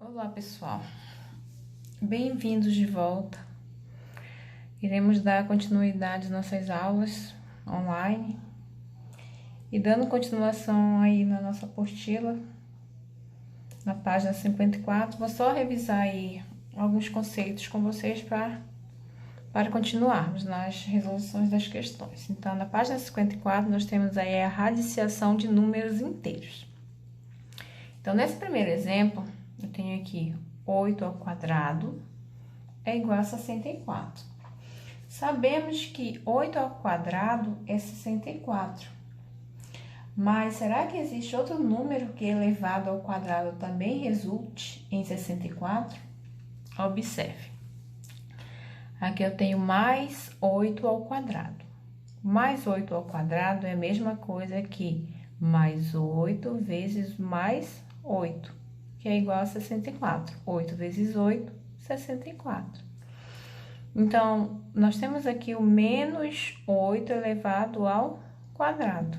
Olá, pessoal. Bem-vindos de volta. Iremos dar continuidade às nossas aulas online e dando continuação aí na nossa apostila, na página 54. Vou só revisar aí alguns conceitos com vocês para continuarmos nas resoluções das questões. Então, na página 54, nós temos aí a radiciação de números inteiros. Então, nesse primeiro exemplo, eu tenho aqui 8 ao quadrado é igual a 64. Sabemos que 8 ao quadrado é 64. Mas será que existe outro número que elevado ao quadrado também resulte em 64? Observe. Aqui eu tenho mais 8 ao quadrado. Mais 8 ao quadrado é a mesma coisa que mais 8 vezes mais 8, que é igual a 64. 8 vezes 8, 64. Então, nós temos aqui o menos 8 elevado ao quadrado.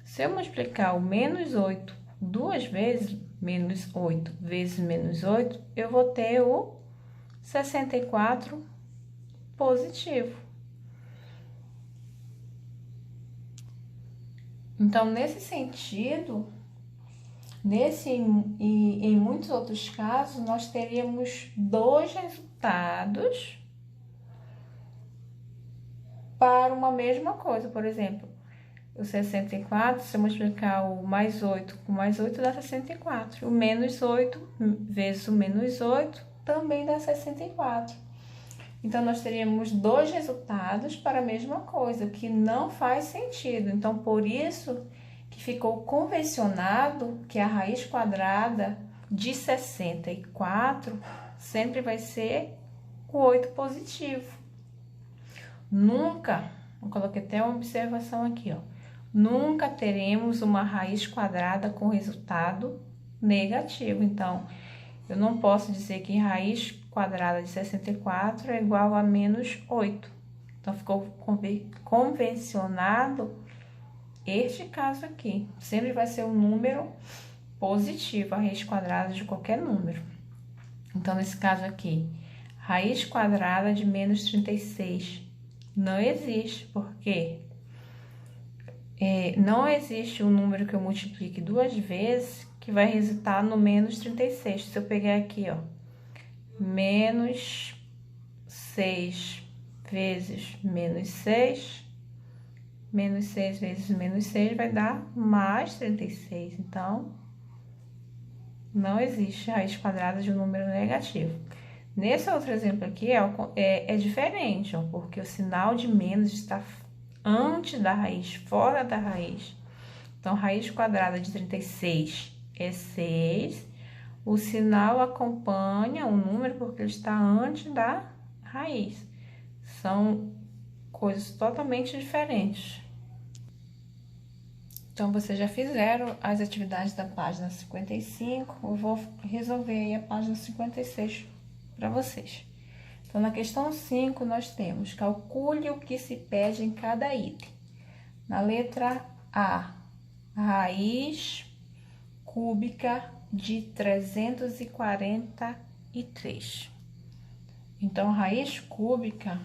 Se eu multiplicar o menos 8 duas vezes, menos 8 vezes menos 8, eu vou ter o 64 positivo. Então, nesse sentido, e em muitos outros casos, nós teríamos dois resultados para uma mesma coisa. Por exemplo, o 64, se eu multiplicar o mais 8 com mais 8, dá 64. O menos 8 vezes o menos 8 também dá 64. Então, nós teríamos dois resultados para a mesma coisa, que não faz sentido. Então, por isso que ficou convencionado que a raiz quadrada de 64 sempre vai ser o 8 positivo. Nunca, eu coloquei até uma observação aqui, ó. Nunca teremos uma raiz quadrada com resultado negativo. Então, eu não posso dizer que raiz quadrada de 64 é igual a menos 8. Então, ficou convencionado este caso aqui. Sempre vai ser um número positivo, a raiz quadrada de qualquer número. Então, nesse caso aqui, raiz quadrada de menos 36 não existe, porque não existe um número que eu multiplique duas vezes que vai resultar no menos 36. Se eu pegar aqui, ó, menos 6 vezes menos 6, menos 6 vezes menos 6 vai dar mais 36. Então, não existe raiz quadrada de um número negativo. Nesse outro exemplo aqui é diferente, ó, porque o sinal de menos está antes da raiz, fora da raiz. Então, raiz quadrada de 36 é 6. O sinal acompanha o número porque ele está antes da raiz. São coisas totalmente diferentes. Então, vocês já fizeram as atividades da página 55. Eu vou resolver aí a página 56 para vocês. Então, na questão 5, nós temos: calcule o que se pede em cada item. Na letra A, raiz cúbica de 343. Então, raiz cúbica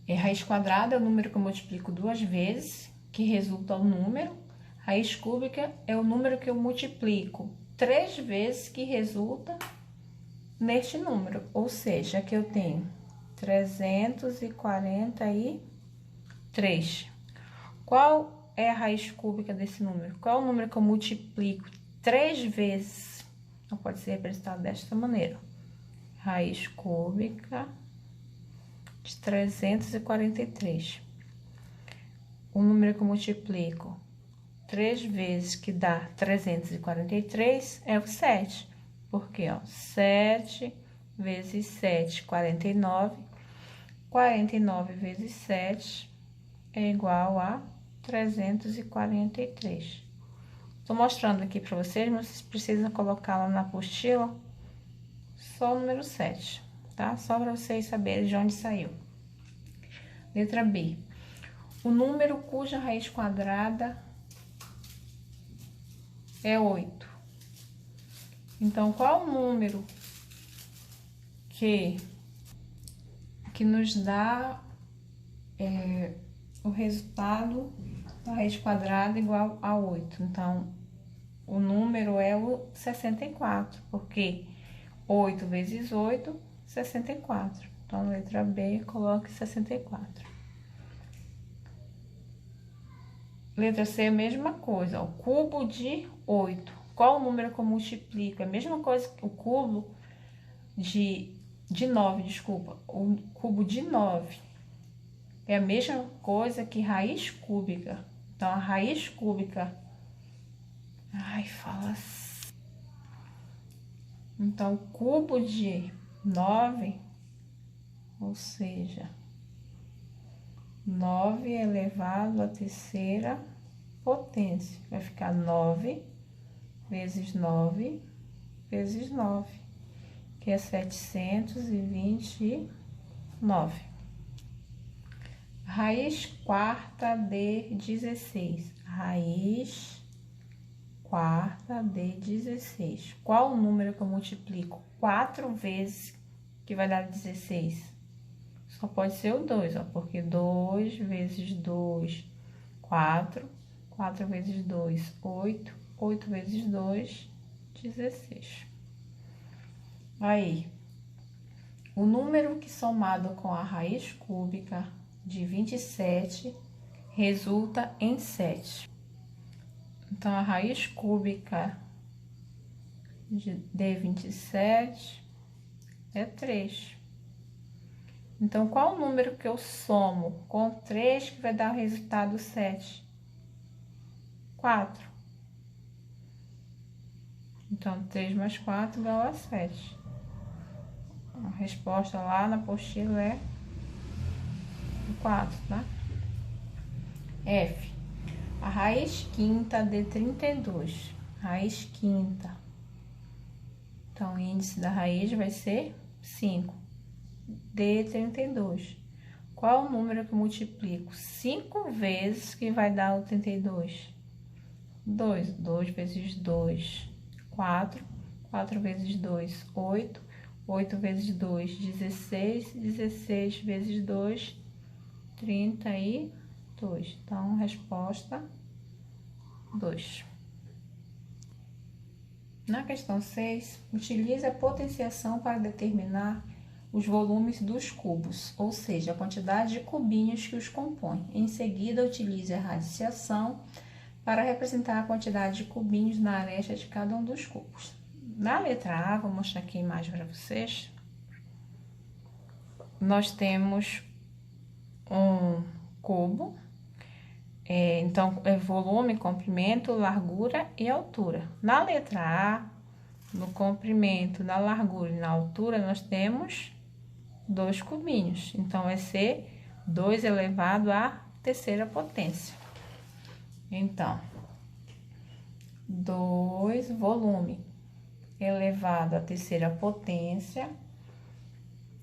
é raiz quadrada, é o número que eu multiplico duas vezes, que resulta o número. Raiz cúbica é o número que eu multiplico 3 vezes, que resulta neste número. Ou seja, aqui eu tenho 343. Qual é a raiz cúbica desse número? Qual é o número que eu multiplico 3 vezes? Então, pode ser representado desta maneira. Raiz cúbica de 343. O número que eu multiplico 3 vezes, que dá 343, é o 7. Porque, ó, 7 vezes 7, 49. 49 vezes 7 é igual a 343. Tô mostrando aqui para vocês, mas vocês precisam colocar lá na apostila só o número 7, tá? Só para vocês saberem de onde saiu. Letra B. O número cuja raiz quadrada é 8 Então, qual o número que nos dá o resultado da raiz quadrada igual a 8? Então, o número é o 64, porque 8 vezes 8, 64. Então, letra B, coloque 64. Letra C, a mesma coisa, ó, cubo de 8. Qual o número que eu multiplico? É a mesma coisa que o cubo de 9, desculpa. O cubo de 9 é a mesma coisa que raiz cúbica. Então, a raiz cúbica... Ai, fala assim. Então, o cubo de 9, ou seja, 9 elevado à terceira potência. Vai ficar 9 vezes 9 vezes 9, que é 729. Raiz quarta de 16. Raiz quarta de 16. Qual o número que eu multiplico 4 vezes que vai dar 16? Só pode ser o 2, ó, porque 2 vezes 2, 4. 4 vezes 2, 8. 8 vezes 2, 16. Aí, o número que somado com a raiz cúbica de 27 resulta em 7. Então, a raiz cúbica de 27 é 3. Então, qual o número que eu somo com 3 que vai dar o resultado 7? 4. Então, 3 mais 4 igual a 7. A resposta lá na apostila é 4, tá? F. A raiz quinta de 32. Raiz quinta. Então, o índice da raiz vai ser 5. De 32. Qual o número que eu multiplico 5 vezes que vai dar o 32? 2. 2 vezes 2, 4. 4 vezes 2, 8. 8 vezes 2, 16. 16 vezes 2, 32. Então, resposta 2. Na questão 6, utilize a potenciação para determinar os volumes dos cubos, ou seja, a quantidade de cubinhos que os compõem. Em seguida, utilize a radiciação para representar a quantidade de cubinhos na aresta de cada um dos cubos. Na letra A, vou mostrar aqui a imagem para vocês. Nós temos um cubo, então é volume, comprimento, largura e altura. Na letra A, no comprimento, na largura e na altura, nós temos 2 cubinhos. Então, vai ser 2 elevado à terceira potência. Então, 2 volume elevado à terceira potência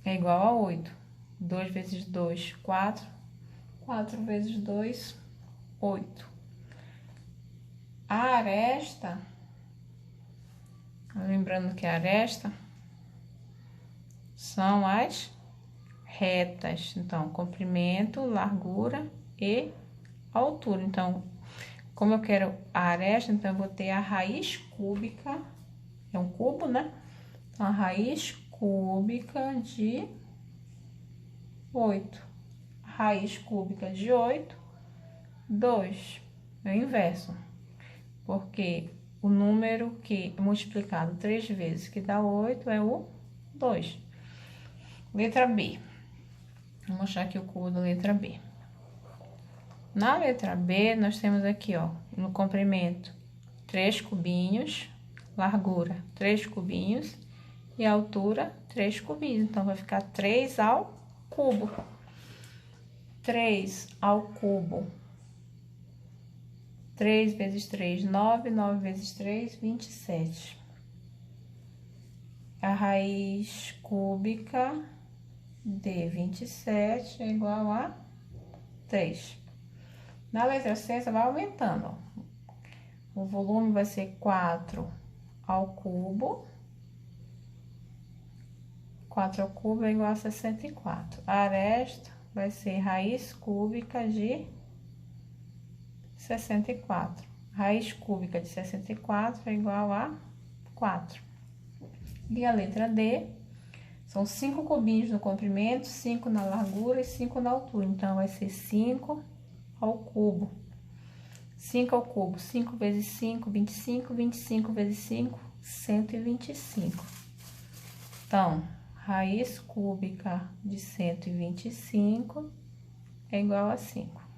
é igual a 8. 2 vezes 2, 4. 4 vezes 2, 8. A aresta, lembrando que a aresta são as retas. Então, comprimento, largura e altura. Então, como eu quero a aresta, então eu vou ter a raiz cúbica, é um cubo, né? Então, a raiz cúbica de 8. Raiz cúbica de 8, 2. É o inverso, porque o número que é multiplicado 3 vezes que dá 8 é o 2. Letra B. Vou mostrar aqui o cubo da letra B. Na letra B, nós temos aqui, ó, no comprimento, 3 cubinhos, largura, 3 cubinhos e altura, 3 cubinhos. Então, vai ficar 3 ao cubo. 3 ao cubo. 3 vezes 3, 9. 9 vezes 3, 27. A raiz cúbica de 27 é igual a 3. Na letra C, você vai aumentando, ó. O volume vai ser 4 ao cubo. 4 ao cubo é igual a 64. A aresta vai ser raiz cúbica de 64. Raiz cúbica de 64 é igual a 4. E a letra D são 5 cubinhos no comprimento, 5 na largura e 5 na altura. Então, vai ser 5 ao cubo. 5 ao cubo, 5 vezes 5, 25, 25 vezes 5, 125. Então, raiz cúbica de 125 é igual a 5.